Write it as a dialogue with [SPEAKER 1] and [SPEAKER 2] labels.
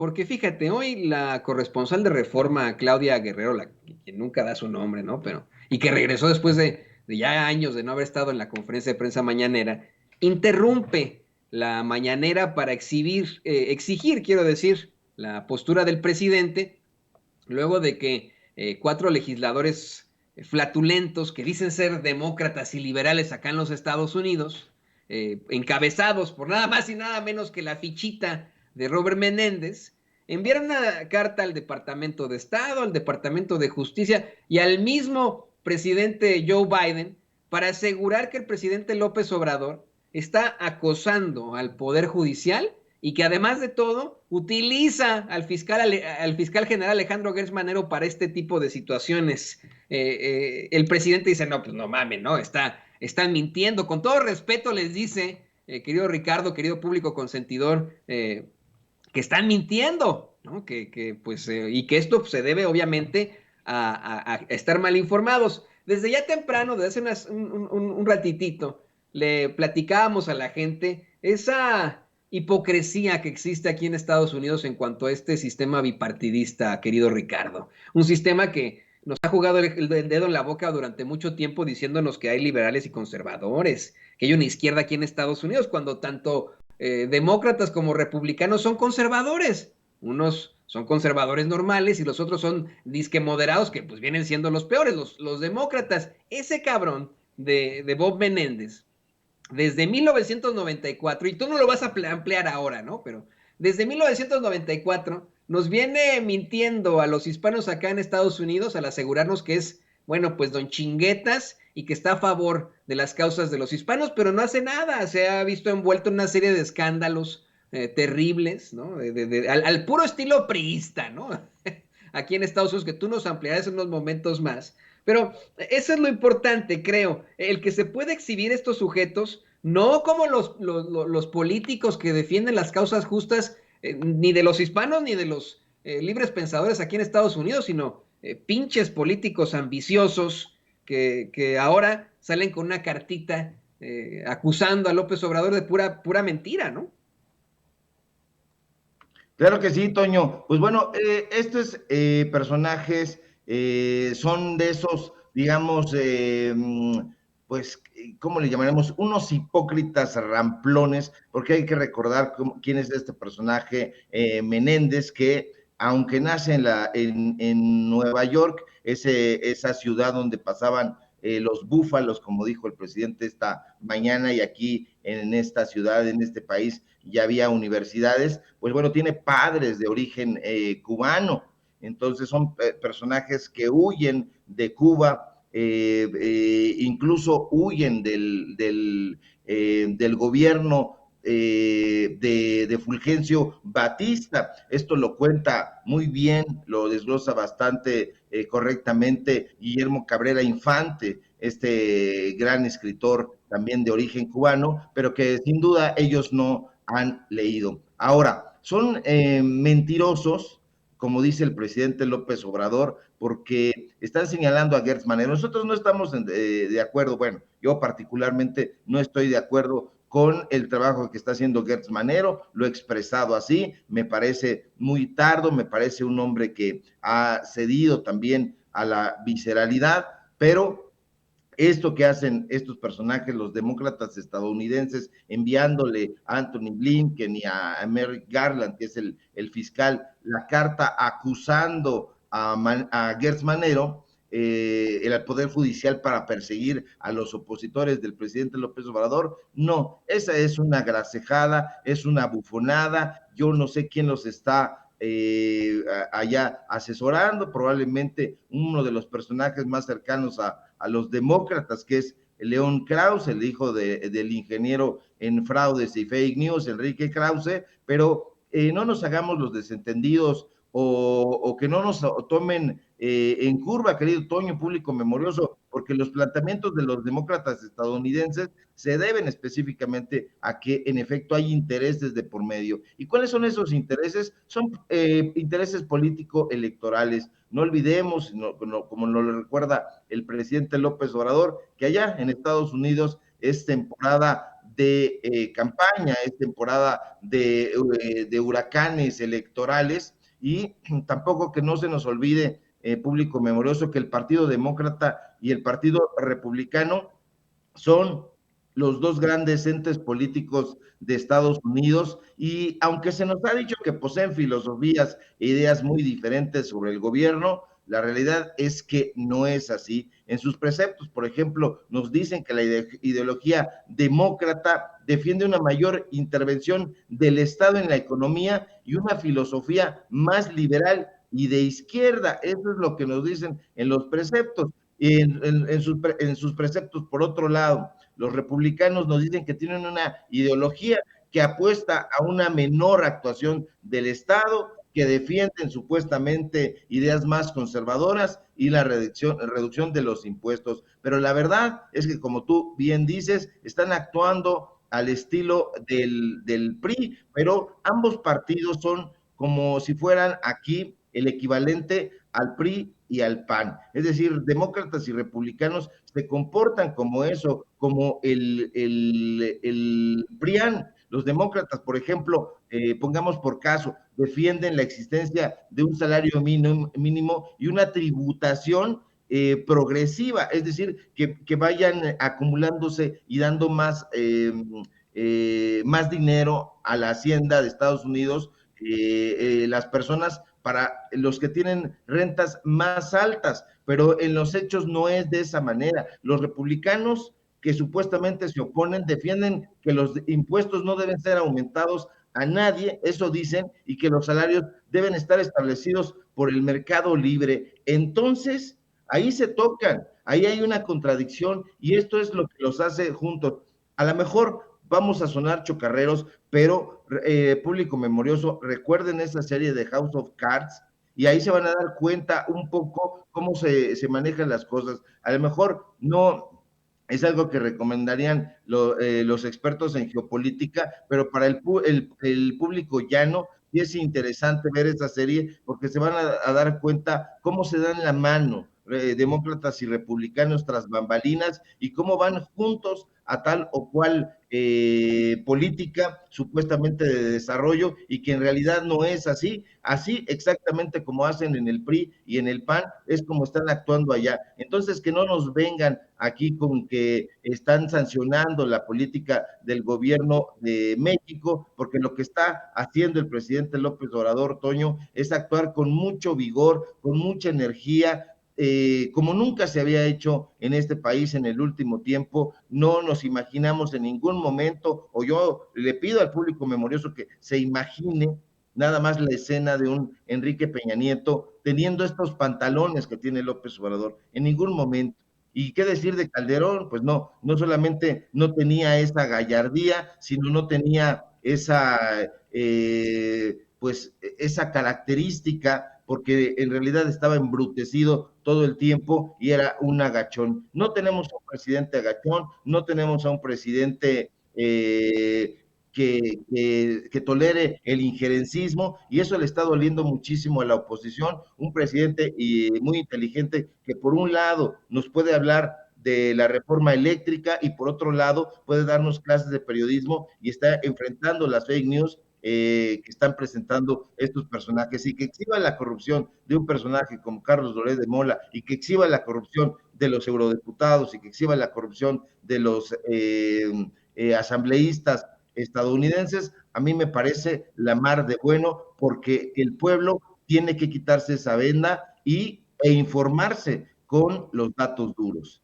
[SPEAKER 1] Porque fíjate, hoy la corresponsal de Reforma, Claudia Guerrero, quien nunca da su nombre, ¿no? Pero, y que regresó después de ya años de no haber estado en la conferencia de prensa mañanera, interrumpe la mañanera para exigir, quiero decir, la postura del presidente, luego de que cuatro legisladores flatulentos que dicen ser demócratas y liberales acá en los Estados Unidos, encabezados por nada más y nada menos que la fichita de Robert Menéndez, enviaron una carta al Departamento de Estado, al Departamento de Justicia y al mismo presidente Joe Biden para asegurar que el presidente López Obrador está acosando al Poder Judicial y que además de todo utiliza al fiscal general Alejandro Gertz Manero para este tipo de situaciones. El presidente dice, no, pues no mames, no, están mintiendo. Con todo respeto les dice, querido Ricardo, querido público consentidor, que están mintiendo, ¿no? Pues, y que esto se debe obviamente a estar mal informados. Desde ya temprano, desde hace un ratitito, le platicábamos a la gente esa hipocresía que existe aquí en Estados Unidos en cuanto a este sistema bipartidista, querido Ricardo. Un sistema que nos ha jugado el dedo en la boca durante mucho tiempo diciéndonos que hay liberales y conservadores, que hay una izquierda aquí en Estados Unidos, cuando tanto demócratas como republicanos son conservadores. Unos son conservadores normales y los otros son disque moderados, que pues vienen siendo los peores, los demócratas. Ese cabrón de Bob Menéndez, desde 1994, y tú no lo vas a ampliar ahora, ¿no? Pero desde 1994 nos viene mintiendo a los hispanos acá en Estados Unidos al asegurarnos que es, bueno, pues don Chinguetas y que está a favor de las causas de los hispanos, pero no hace nada, se ha visto envuelto en una serie de escándalos terribles, ¿no? Al puro estilo priista, ¿no? Aquí en Estados Unidos, que tú nos ampliarás en unos momentos más. Pero eso es lo importante, creo, el que se puede exhibir estos sujetos, no como los políticos que defienden las causas justas, ni de los hispanos ni de los libres pensadores aquí en Estados Unidos, sino pinches políticos ambiciosos que ahora salen con una cartita acusando a López Obrador de pura mentira, ¿no?
[SPEAKER 2] Claro que sí, Toño. Pues bueno, estos personajes son de esos, digamos, pues, ¿cómo le llamaremos? Unos hipócritas ramplones, porque hay que recordar quién es este personaje Menéndez, que aunque nace en Nueva York, esa ciudad donde pasaban los búfalos, como dijo el presidente esta mañana, y aquí en esta ciudad, en este país, ya había universidades, pues bueno, tiene padres de origen cubano, entonces son personajes que huyen de Cuba, incluso huyen del gobierno de Fulgencio Batista. Esto lo cuenta muy bien, lo desglosa bastante correctamente Guillermo Cabrera Infante, este gran escritor también de origen cubano, pero que sin duda ellos no han leído. Ahora, son mentirosos, como dice el presidente López Obrador, porque están señalando a Gertz Manero. Nosotros no estamos de acuerdo, bueno, yo particularmente no estoy de acuerdo con el trabajo que está haciendo Gertz Manero, lo he expresado así, me parece muy tardo, me parece un hombre que ha cedido también a la visceralidad, pero esto que hacen estos personajes, los demócratas estadounidenses, enviándole a Anthony Blinken y a Merrick Garland, que es el fiscal, la carta acusando a Gertz Manero, el Poder Judicial para perseguir a los opositores del presidente López Obrador. No, esa es una gracejada, es una bufonada. Yo no sé quién los está allá asesorando, probablemente uno de los personajes más cercanos a los demócratas, que es León Krause, el hijo del ingeniero en fraudes y fake news, Enrique Krause, pero no nos hagamos los desentendidos o que no nos tomen en curva, querido Toño, público memorioso, porque los planteamientos de los demócratas estadounidenses se deben específicamente a que en efecto hay intereses de por medio. ¿Y cuáles son esos intereses? Son intereses político-electorales. No olvidemos, como nos lo recuerda el presidente López Obrador, que allá en Estados Unidos es temporada de campaña, es temporada de huracanes electorales y tampoco que no se nos olvide, público memorioso, que el Partido Demócrata y el Partido Republicano son los dos grandes entes políticos de Estados Unidos y aunque se nos ha dicho que poseen filosofías e ideas muy diferentes sobre el gobierno, la realidad es que no es así. En sus preceptos, por ejemplo, nos dicen que la ideología demócrata defiende una mayor intervención del Estado en la economía y una filosofía más liberal y de izquierda. Eso es lo que nos dicen en los preceptos. En sus preceptos, por otro lado, los republicanos nos dicen que tienen una ideología que apuesta a una menor actuación del Estado, que defienden supuestamente ideas más conservadoras y la reducción de los impuestos. Pero la verdad es que, como tú bien dices, están actuando al estilo del PRI, pero ambos partidos son como si fueran aquí el equivalente al PRI y al PAN. Es decir, demócratas y republicanos se comportan como eso, como el PRIAN. Los demócratas, por ejemplo, pongamos por caso, defienden la existencia de un salario mínimo y una tributación progresiva, es decir, que vayan acumulándose y dando más dinero a la hacienda de Estados Unidos, las personas para los que tienen rentas más altas, pero en los hechos no es de esa manera. Los republicanos que supuestamente se oponen defienden que los impuestos no deben ser aumentados a nadie, eso dicen, y que los salarios deben estar establecidos por el mercado libre. Entonces, ahí se tocan, ahí hay una contradicción y esto es lo que los hace juntos. A lo mejor vamos a sonar chocarreros, pero público memorioso, recuerden esa serie de House of Cards y ahí se van a dar cuenta un poco cómo se manejan las cosas. A lo mejor no es algo que recomendarían los expertos en geopolítica, pero para el público llano sí es interesante ver esa serie porque se van a dar cuenta cómo se dan la mano demócratas y republicanos tras bambalinas y cómo van juntos a tal o cual política supuestamente de desarrollo y que en realidad no es así. Así exactamente como hacen en el PRI y en el PAN, es como están actuando allá. Entonces, que no nos vengan aquí con que están sancionando la política del gobierno de México, porque lo que está haciendo el presidente López Obrador, Toño, es actuar con mucho vigor, con mucha energía, como nunca se había hecho en este país en el último tiempo. No nos imaginamos en ningún momento, o yo le pido al público memorioso que se imagine nada más la escena de un Enrique Peña Nieto teniendo estos pantalones que tiene López Obrador, en ningún momento. ¿Y qué decir de Calderón? Pues no solamente no tenía esa gallardía, sino no tenía esa característica, porque en realidad estaba embrutecido todo el tiempo y era un agachón. No tenemos a un presidente agachón, no tenemos a un presidente que tolere el injerencismo y eso le está doliendo muchísimo a la oposición, un presidente muy inteligente que por un lado nos puede hablar de la reforma eléctrica y por otro lado puede darnos clases de periodismo y está enfrentando las fake news que están presentando estos personajes y que exhiba la corrupción de un personaje como Carlos Loret de Mola y que exhiba la corrupción de los eurodiputados y que exhiba la corrupción de los asambleístas estadounidenses, a mí me parece la mar de bueno, porque el pueblo tiene que quitarse esa venda e informarse con los datos duros.